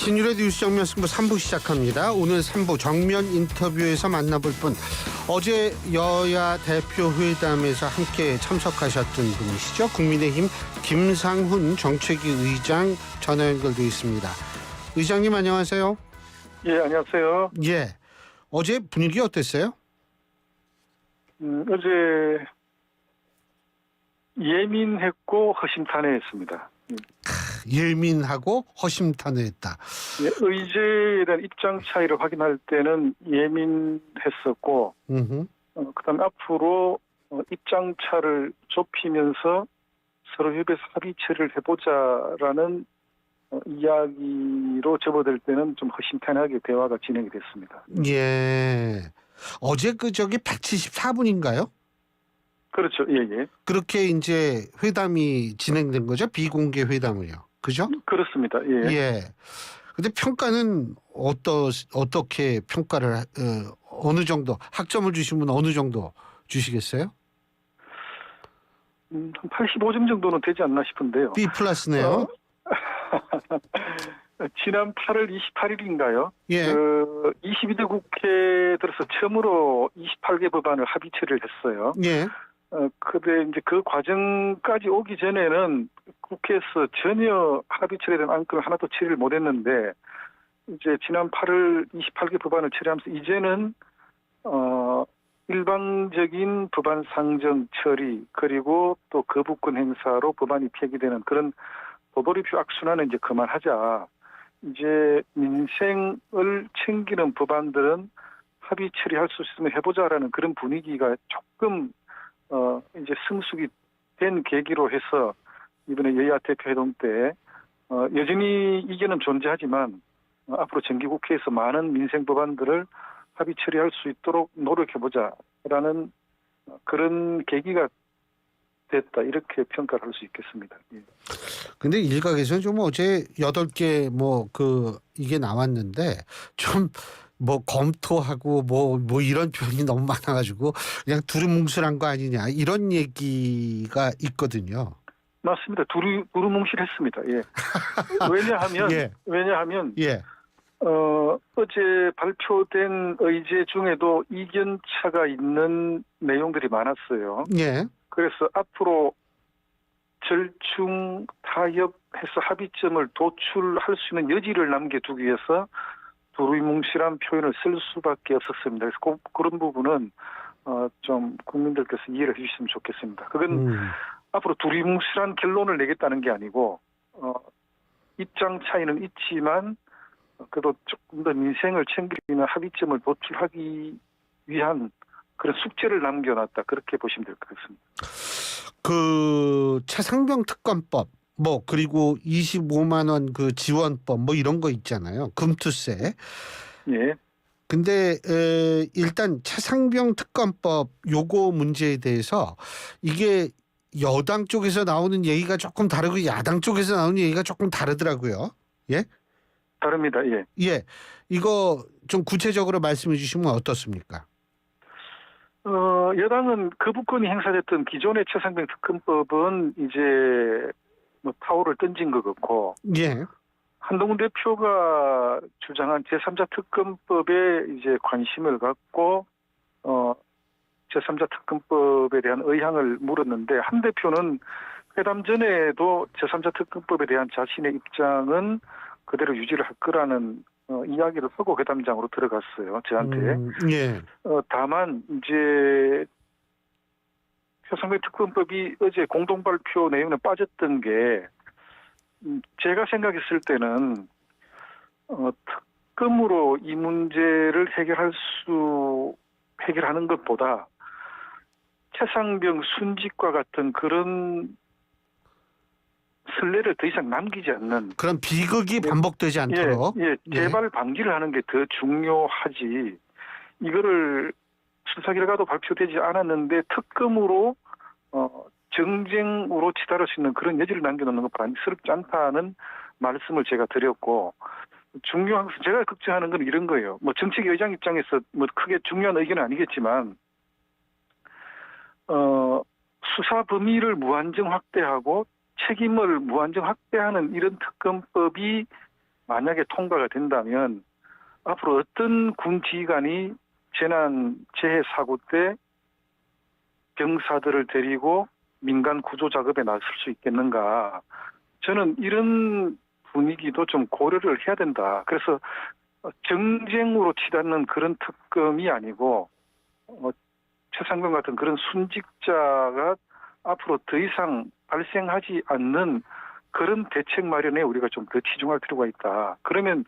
신율의 뉴스 정면 승부 3부 시작합니다. 오늘 3부 정면 인터뷰에서 만나볼 분, 어제 여야 대표회담에서 함께 참석하셨던 분이시죠. 국민의힘 김상훈 정책위 의장 전화 연결되어 있습니다. 의장님 안녕하세요. 예, 안녕하세요. 예, 어제 분위기 어땠어요? 어제 예민했고 허심탄회했습니다. 예민하고 허심탄회했다. 예, 의제에 대한 입장 차이를 확인할 때는 예민했었고, 그다음에 앞으로 입장 차를 좁히면서 서로 협의해서 합의체를 해보자라는 이야기로 접어들 때는 좀 허심탄회하게 대화가 진행이 됐습니다. 예, 어제 저기 174분인가요? 그렇죠. 예, 예. 그렇게 이제 회담이 진행된 거죠? 비공개 회담을요. 그죠? 그렇습니다. 예. 예. 근데 평가는 어떻게 평가를 어느 정도 학점을 주시면 어느 정도 주시겠어요? 한 85점 정도는 되지 않나 싶은데요. B 플러스네요. 지난 8월 28일인가요? 예. 22대 국회 들어서 처음으로 28개 법안을 합의체를 했어요. 예. 근데 이제 그 과정까지 오기 전에는 국회에서 전혀 합의체에 대한 안건을 하나도 처리를 못했는데, 이제 지난 8월 28개 법안을 처리하면서 이제는 일방적인 법안 상정 처리, 그리고 또 거부권 행사로 법안이 폐기되는 그런 도돌이표 악순환은 이제 그만하자. 이제 민생을 챙기는 법안들은 합의 처리할 수 있으면 해보자라는 그런 분위기가 조금 이제 성숙이 된 계기로 해서 이번에 여야 대표회담 때 여전히 이견은 존재하지만 앞으로 정기국회에서 많은 민생 법안들을 합의 처리할 수 있도록 노력해보자라는 그런 계기가 됐다, 이렇게 평가를 할 수 있겠습니다. 예. 근데 일각에서는 좀 어제 8개 이게 나왔는데 좀 검토하고 이런 표현이 너무 많아가지고 그냥 두루뭉술한 거 아니냐 이런 얘기가 있거든요. 맞습니다. 두루뭉실했습니다. 예. 왜냐하면 예. 어제 발표된 의제 중에도 이견차가 있는 내용들이 많았어요. 예. 그래서 앞으로 절충 타협해서 합의점을 도출할 수 있는 여지를 남겨두기 위해서 두루뭉실한 표현을 쓸 수밖에 없었습니다. 그래서 그런 부분은 좀 국민들께서 이해를 해주시면 좋겠습니다. 그건 앞으로 두루뭉실한 결론을 내겠다는 게 아니고 입장 차이는 있지만 그래도 조금 더 민생을 챙기는 합의점을 도출하기 위한 그런 숙제를 남겨놨다, 그렇게 보시면 될 것 같습니다. 그 최상병 특검법 그리고 25만 원 그 지원법 이런 거 있잖아요. 금투세. 예. 근데 일단 최상병 특검법 요거 문제에 대해서 이게 여당 쪽에서 나오는 얘기가 조금 다르고 야당 쪽에서 나오는 얘기가 조금 다르더라고요. 예? 다릅니다. 예. 예. 이거 좀 구체적으로 말씀해 주시면 어떻습니까? 여당은 거부권이 행사됐던 기존의 최상병 특검법은 이제 타오를 던진 것 같고, 예. 한동훈 대표가 주장한 제3자 특검법에 이제 관심을 갖고 제3자 특검법에 대한 의향을 물었는데, 한 대표는 회담 전에도 제3자 특검법에 대한 자신의 입장은 그대로 유지를 할 거라는 이야기를 하고 회담장으로 들어갔어요, 저한테. 예. 다만 이제 최상병 특검법이 어제 공동 발표 내용에 빠졌던 게, 제가 생각했을 때는 특검으로 이 문제를 해결하는 것보다 최상병 순직과 같은 그런 선례를 더 이상 남기지 않는 그런 비극이 반복되지 않도록 재발 방지를 하는 게 더 중요하지. 이거를 수사 결과도 발표되지 않았는데 특검으로 정쟁으로 치달을 수 있는 그런 여지를 남겨놓는 건 바람직스럽지 않다는 말씀을 제가 드렸고, 제가 걱정하는 건 이런 거예요. 정책 의장 입장에서 크게 중요한 의견은 아니겠지만 수사 범위를 무한정 확대하고 책임을 무한정 확대하는 이런 특검법이 만약에 통과가 된다면 앞으로 어떤 군 지휘관이 재해 사고 때 병사들을 데리고 민간 구조 작업에 나설 수 있겠는가. 저는 이런 분위기도 좀 고려를 해야 된다. 그래서 정쟁으로 치닫는 그런 특검이 아니고 최상병 같은 그런 순직자가 앞으로 더 이상 발생하지 않는 그런 대책 마련에 우리가 좀 더 치중할 필요가 있다. 그러면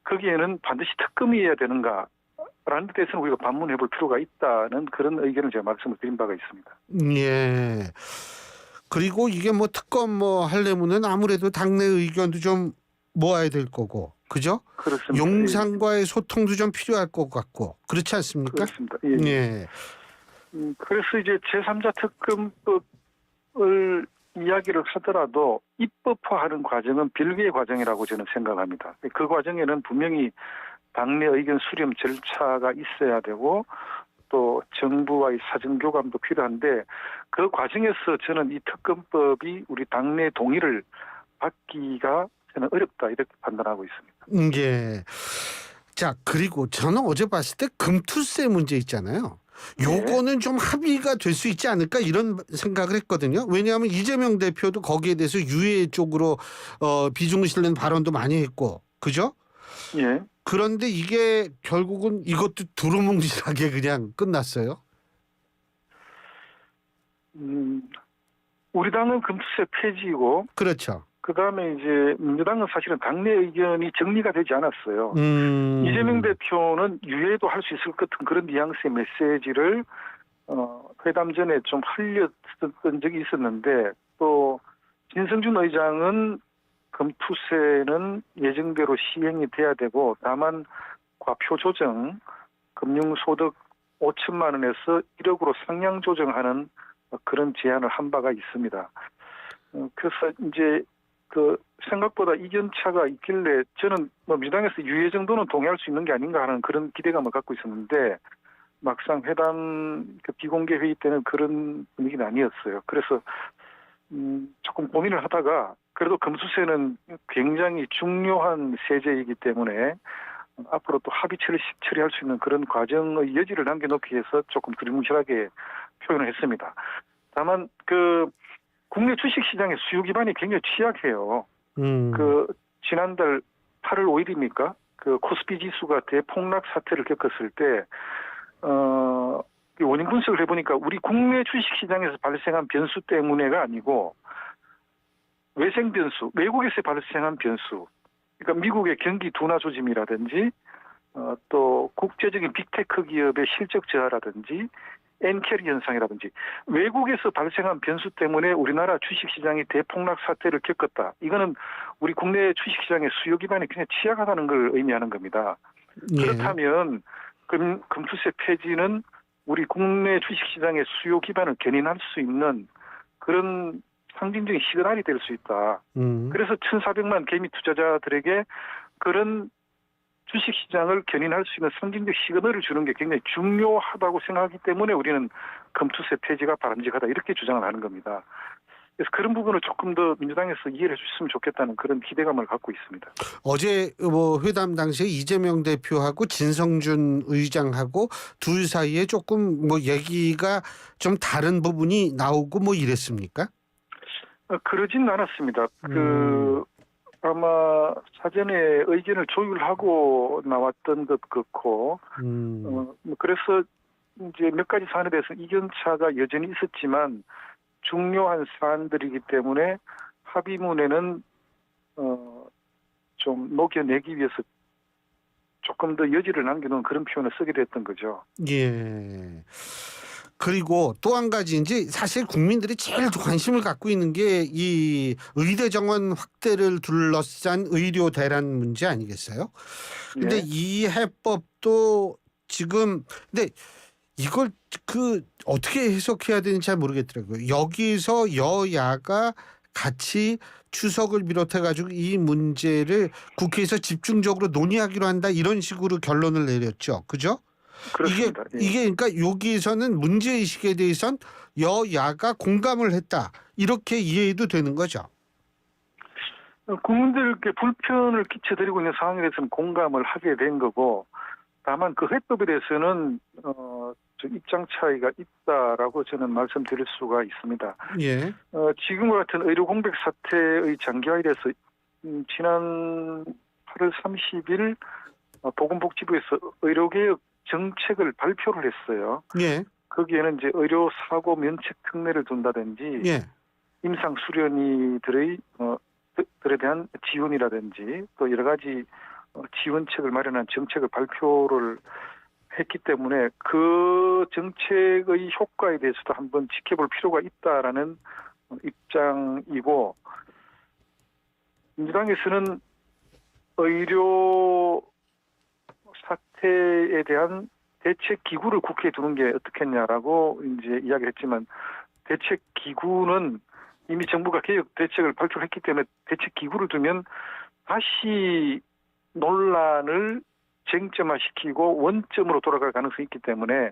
거기에는 반드시 특검이어야 되는가? 라는 데 대해서는 우리가 반문해 볼 필요가 있다는 그런 의견을 제가 말씀을 드린 바가 있습니다. 예. 그리고 이게 뭐 특검 뭐 하려면은 아무래도 당내 의견도 좀 모아야 될 거고, 그죠? 그렇습니다. 용산과의 소통도 좀 필요할 것 같고, 그렇지 않습니까? 그렇습니다. 예. 예. 그래서 이제 제3자 특검법을 이야기를 하더라도 입법화하는 과정은 별개의 과정이라고 저는 생각합니다. 그 과정에는 분명히 당내 의견 수렴 절차가 있어야 되고 또 정부와의 사전 교감도 필요한데 그 과정에서 저는 이 특검법이 우리 당내 동의를 받기가 저는 어렵다 이렇게 판단하고 있습니다. 예. 자, 그리고 저는 어제 봤을 때 금투세 문제 있잖아요. 요거는 좀 합의가 될 수 있지 않을까 이런 생각을 했거든요. 왜냐하면 이재명 대표도 거기에 대해서 유해 쪽으로 비중을 실는 발언도 많이 했고, 그죠? 예. 그런데 이게 결국은 이것도 두루뭉실하게 그냥 끝났어요. 우리 당은 금투세 폐지고 그렇죠. 그다음에 이제 민주당은 사실은 당내 의견이 정리가 되지 않았어요. 이재명 대표는 유예도 할 수 있을 것 같은 그런 뉘앙스의 메시지를 회담 전에 좀 흘렸던 적이 있었는데 또 진성준 의장은 금투세는 예정대로 시행이 돼야 되고 다만 과표 조정, 금융소득 5천만 원에서 1억으로 상향 조정하는 그런 제안을 한 바가 있습니다. 그래서 이제 그 생각보다 이견차가 있길래 저는 뭐 민주당에서 유예 정도는 동의할 수 있는 게 아닌가 하는 그런 기대감을 갖고 있었는데 막상 회담 비공개 회의 때는 그런 분위기는 아니었어요. 그래서 조금 고민을 하다가 그래도 금수세는 굉장히 중요한 세제이기 때문에 앞으로 또 합의체를 처리할 수 있는 그런 과정의 여지를 남겨놓기 위해서 조금 두리뭉실하게 표현을 했습니다. 다만 그 국내 주식시장의 수요 기반이 굉장히 취약해요. 그 지난달 8월 5일입니까? 그 코스피 지수가 대폭락 사태를 겪었을 때 원인 분석을 해보니까 우리 국내 주식시장에서 발생한 변수 때문에가 아니고 외생 변수, 외국에서 발생한 변수, 그러니까 미국의 경기 둔화 조짐이라든지 또 국제적인 빅테크 기업의 실적 저하라든지 엔캐리 현상이라든지 외국에서 발생한 변수 때문에 우리나라 주식시장이 대폭락 사태를 겪었다. 이거는 우리 국내 주식시장의 수요 기반이 굉장히 취약하다는 걸 의미하는 겁니다. 예. 그렇다면 금투세 폐지는 우리 국내 주식시장의 수요 기반을 견인할 수 있는 그런 상징적인 시그널이 될 수 있다. 그래서 1,400만 개미 투자자들에게 그런 주식시장을 견인할 수 있는 상징적 시그널을 주는 게 굉장히 중요하다고 생각하기 때문에 우리는 금투세 폐지가 바람직하다 이렇게 주장을 하는 겁니다. 그래서 그런 부분을 조금 더 민주당에서 이해를 해주셨으면 좋겠다는 그런 기대감을 갖고 있습니다. 어제 뭐 회담 당시에 이재명 대표하고 진성준 의장하고 둘 사이에 조금 뭐 얘기가 좀 다른 부분이 나오고 뭐 이랬습니까? 그러진 않았습니다. 아마 사전에 의견을 조율하고 나왔던 것 같고, 그래서 이제 몇 가지 사안에 대해서 이견차가 여전히 있었지만 중요한 사안들이기 때문에 합의문에는 좀 녹여내기 위해서 조금 더 여지를 남겨놓은 그런 표현을 쓰게 됐던 거죠. 예. 그리고 또 한 가지 이제 사실 국민들이 제일 관심을 갖고 있는 게 이 의대 정원 확대를 둘러싼 의료 대란 문제 아니겠어요? 근데 예. 이 해법도 지금 근데 이걸 그 어떻게 해석해야 되는지 잘 모르겠더라고요. 여기서 여야가 같이 추석을 비롯해 가지고 이 문제를 국회에서 집중적으로 논의하기로 한다 이런 식으로 결론을 내렸죠. 그죠? 그렇습니다. 이게 그러니까 여기에서는 문제의식에 대해선 여야가 공감을 했다. 이렇게 이해해도 되는 거죠. 국민들께 불편을 끼쳐드리고 있는 상황에 대해서는 공감을 하게 된 거고, 다만 그 해법에 대해서는 좀 입장 차이가 있다라고 저는 말씀드릴 수가 있습니다. 예. 지금과 같은 의료 공백 사태의 장기화에 대해서 지난 8월 30일 보건복지부에서 의료개혁 정책을 발표를 했어요. 예. 거기에는 이제 의료 사고 면책 특례를 둔다든지 예. 임상 수련의들의 들에 대한 지원이라든지 또 여러 가지 지원책을 마련한 정책을 발표를 했기 때문에 그 정책의 효과에 대해서도 한번 지켜볼 필요가 있다라는 입장이고, 민주당에서는 의료 사태에 대한 대책 기구를 국회에 두는 게 어떻겠냐라고 이제 이야기를 했지만, 대책 기구는 이미 정부가 개혁 대책을 발표했기 때문에 대책 기구를 두면 다시 논란을 쟁점화시키고 원점으로 돌아갈 가능성이 있기 때문에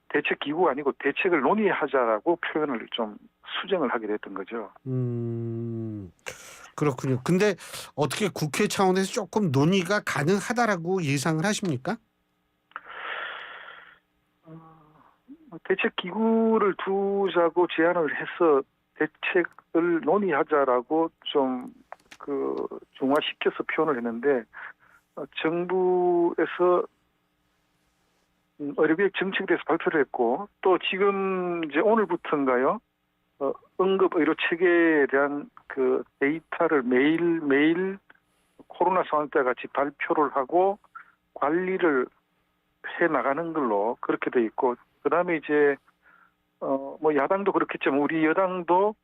대책 기구가 아니고 대책을 논의하자라고 표현을 좀 수정을 하게 됐던 거죠. 그렇군요. 근데 어떻게 국회 차원에서 조금 논의가 가능하다라고 예상을 하십니까? 대책 기구를 두자고 제안을 해서 대책을 논의하자라고 좀 중화시켜서 표현을 했는데, 정부에서 의료개혁 정책에 대해서 발표를 했고, 또 지금 이제 오늘부터인가요? 응급 의료 체계에 대한 그 데이터를 매일 코로나 상황 때 같이 발표를 하고 관리를 해 나가는 걸로 그렇게 돼 있고, 그다음에 이제 뭐 야당도 그렇겠지만 우리 여당도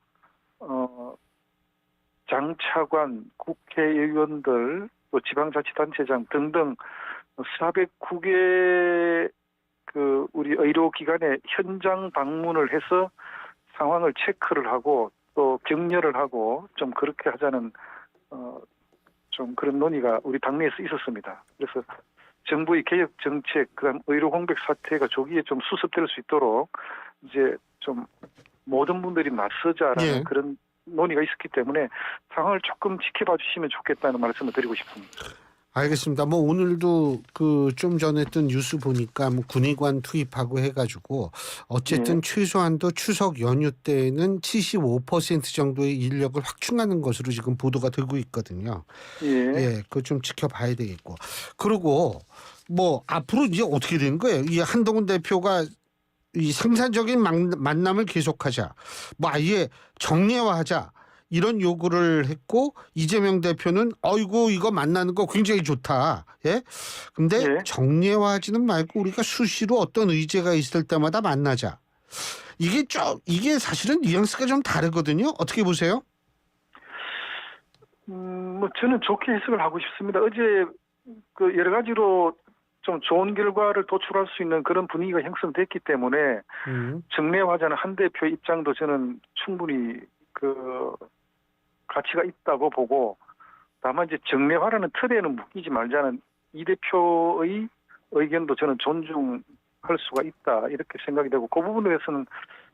장차관, 국회의원들, 또 지방자치단체장 등등 409개 그 우리 의료기관에 현장 방문을 해서 상황을 체크를 하고 또 격려를 하고 좀 그렇게 하자는 좀 그런 논의가 우리 당내에서 있었습니다. 그래서 정부의 개혁 정책, 그다음 의료 공백 사태가 조기에 좀 수습될 수 있도록 이제 좀 모든 분들이 맞서자라는 예. 그런 논의가 있었기 때문에 상황을 조금 지켜봐 주시면 좋겠다는 말씀을 드리고 싶습니다. 알겠습니다. 뭐 오늘도 그 좀 전에 뜬 뉴스 보니까 뭐 군의관 투입하고 해가지고 어쨌든 최소한도 추석 연휴 때에는 75% 정도의 인력을 확충하는 것으로 지금 보도가 되고 있거든요. 예, 그거 좀 지켜봐야 되겠고. 그리고 뭐 앞으로 이제 어떻게 되는 거예요? 이 한동훈 대표가 이 생산적인 만남을 계속하자, 뭐 아예 정례화하자 이런 요구를 했고, 이재명 대표는 어이구 이거 만나는 거 굉장히 좋다. 예. 근데 정례화하지는 말고 우리가 수시로 어떤 의제가 있을 때마다 만나자. 이게 사실은 뉘앙스가 좀 다르거든요. 어떻게 보세요? 뭐 저는 좋게 해석을 하고 싶습니다. 어제 그 여러 가지로 좀 좋은 결과를 도출할 수 있는 그런 분위기가 형성됐기 때문에 정례화하자는 한 대표 입장도 저는 충분히 그 가치가 있다고 보고, 다만 이제 정례화라는 틀에는 묶이지 말자는 이 대표의 의견도 저는 존중할 수가 있다 이렇게 생각이 되고, 그 부분에 대해서는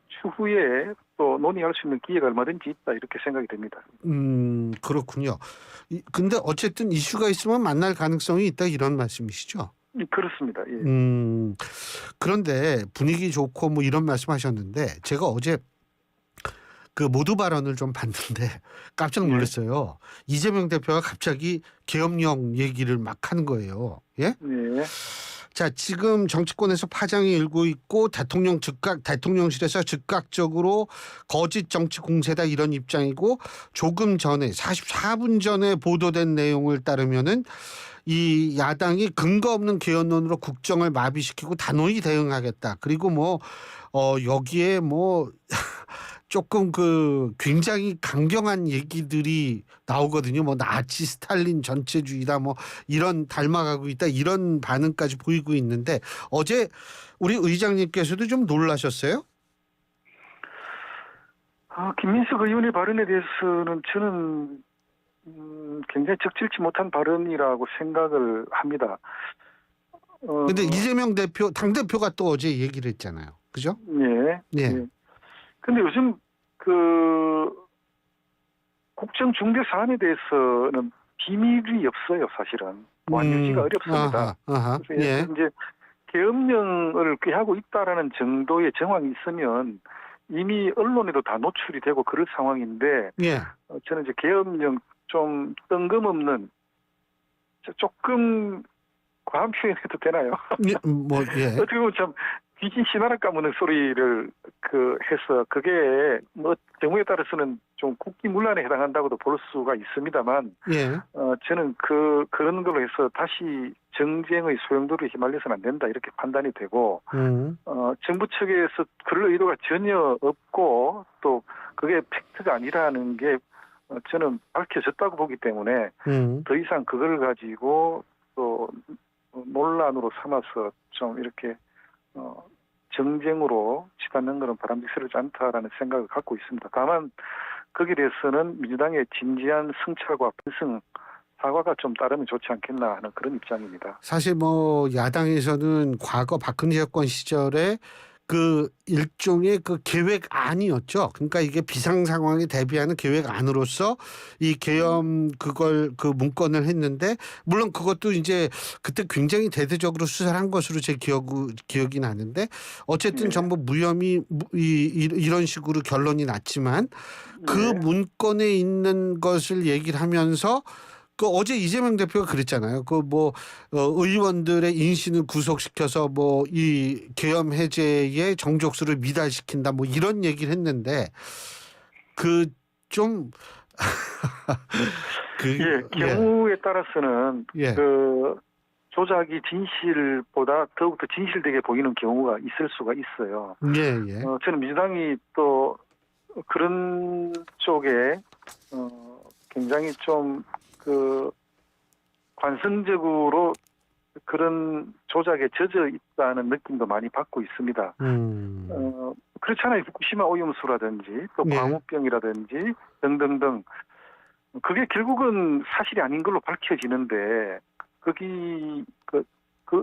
추후에 또 논의할 수 있는 기회가 얼마든지 있다 이렇게 생각이 됩니다. 그렇군요. 근데 어쨌든 이슈가 있으면 만날 가능성이 있다 이런 말씀이시죠? 그렇습니다. 예. 그런데 분위기 좋고 뭐 이런 말씀하셨는데 제가 어제 그 모두 발언을 좀 봤는데 깜짝 놀랐어요. 이재명 대표가 갑자기 계엄령 얘기를 막 하는 거예요. 예? 네. 자, 지금 정치권에서 파장이 일고 있고 대통령실에서 즉각적으로 거짓 정치 공세다 이런 입장이고, 조금 전에 44분 전에 보도된 내용을 따르면은 이 야당이 근거 없는 개헌론으로 국정을 마비시키고 단호히 대응하겠다. 그리고 뭐 여기에 뭐 조금 그 굉장히 강경한 얘기들이 나오거든요. 뭐 나치 스탈린 전체주의다 뭐 이런 닮아가고 있다 이런 반응까지 보이고 있는데, 어제 우리 의장님께서도 좀 놀라셨어요? 김민석 의원의 발언에 대해서는 저는 굉장히 적절치 못한 발언이라고 생각을 합니다. 근데 이재명 대표 당대표가 또 어제 얘기를 했잖아요. 그죠? 예. 예. 근데 요즘 그 국정 중대 사안에 대해서는 비밀이 없어요, 사실은. 보안 유지가 어렵습니다. 그래서 예. 이제 계엄령을 꾀하고 있다라는 정도의 정황이 있으면 이미 언론에도 다 노출이 되고 그럴 상황인데 예. 저는 이제 계엄령 좀 뜬금없는 조금 과한 표현해도 되나요? 예. 뭐 예. 어떻게 보면 참 귀신 신하라 까무는 소리를 해서 그게 뭐 경우에 따라서는 좀 국기문란에 해당한다고도 볼 수가 있습니다만 예. 저는 그런 걸로 해서 다시 정쟁의 소용돌이에 휘말려서는 안 된다 이렇게 판단이 되고 정부 측에서 그럴 의도가 전혀 없고 또 그게 팩트가 아니라는 게 저는 밝혀졌다고 보기 때문에 더 이상 그걸 가지고 또 논란으로 삼아서 좀 이렇게 정쟁으로 치닫는 것은 바람직스럽지 않다라는 생각을 갖고 있습니다. 다만 거기에 대해서는 민주당의 진지한 성찰과 반성, 사과가 좀 따르면 좋지 않겠나 하는 그런 입장입니다. 사실 뭐 야당에서는 과거 박근혜 정권 시절에 그 일종의 그 계획안이었죠. 그러니까 이게 비상 상황에 대비하는 계획안으로서 이 계엄 그걸 그 문건을 했는데 물론 그것도 이제 그때 굉장히 대대적으로 수사를 한 것으로 제 기억이 나는데 어쨌든 네. 전부 무혐의 이런 식으로 결론이 났지만 그 네. 문건에 있는 것을 얘기를 하면서 그 어제 이재명 대표가 그랬잖아요. 그 뭐 의원들의 인신을 구속시켜서 뭐 이 계엄 해제의 정족수를 미달시킨다 뭐 이런 얘기를 했는데 그 좀 경우에 따라서는 예. 그 조작이 진실보다 더욱더 진실되게 보이는 경우가 있을 수가 있어요. 예. 저는 민주당이 또 그런 쪽에 굉장히 좀 관성적으로 그런 조작에 젖어 있다는 느낌도 많이 받고 있습니다. 그렇잖아요. 후쿠시마 오염수라든지 또 예. 광우병이라든지 등등등. 그게 결국은 사실이 아닌 걸로 밝혀지는데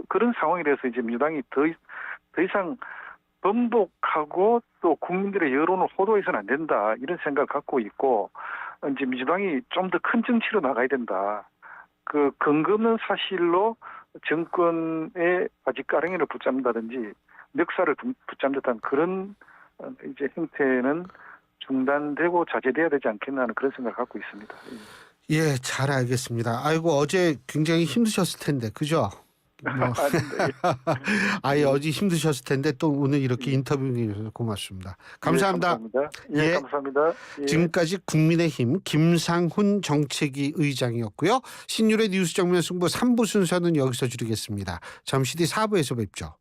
그런 상황에 대해서 이제 민주당이 더 이상 번복하고 또 국민들의 여론을 호도해서는 안 된다 이런 생각을 갖고 있고 이제 민주당이 좀 더 큰 정치로 나가야 된다. 그 근거 없는 사실로 정권의 아직까랑이를 붙잡는다든지 멱살을 붙잡는 그런 이제 형태는 중단되고 자제돼야 되지 않겠나 하는 그런 생각을 갖고 있습니다. 예, 잘 알겠습니다. 아이고 어제 굉장히 힘드셨을 텐데 그죠? 뭐. 아예 어제 힘드셨을 텐데 또 오늘 이렇게 인터뷰해 주셔서 고맙습니다. 감사합니다. 감사합니다. 예. 감사합니다. 지금까지 국민의힘 김상훈 정책위 의장이었고요. 신율의 뉴스 정면 승부 3부 순서는 여기서 줄이겠습니다. 잠시 뒤 4부에서 뵙죠.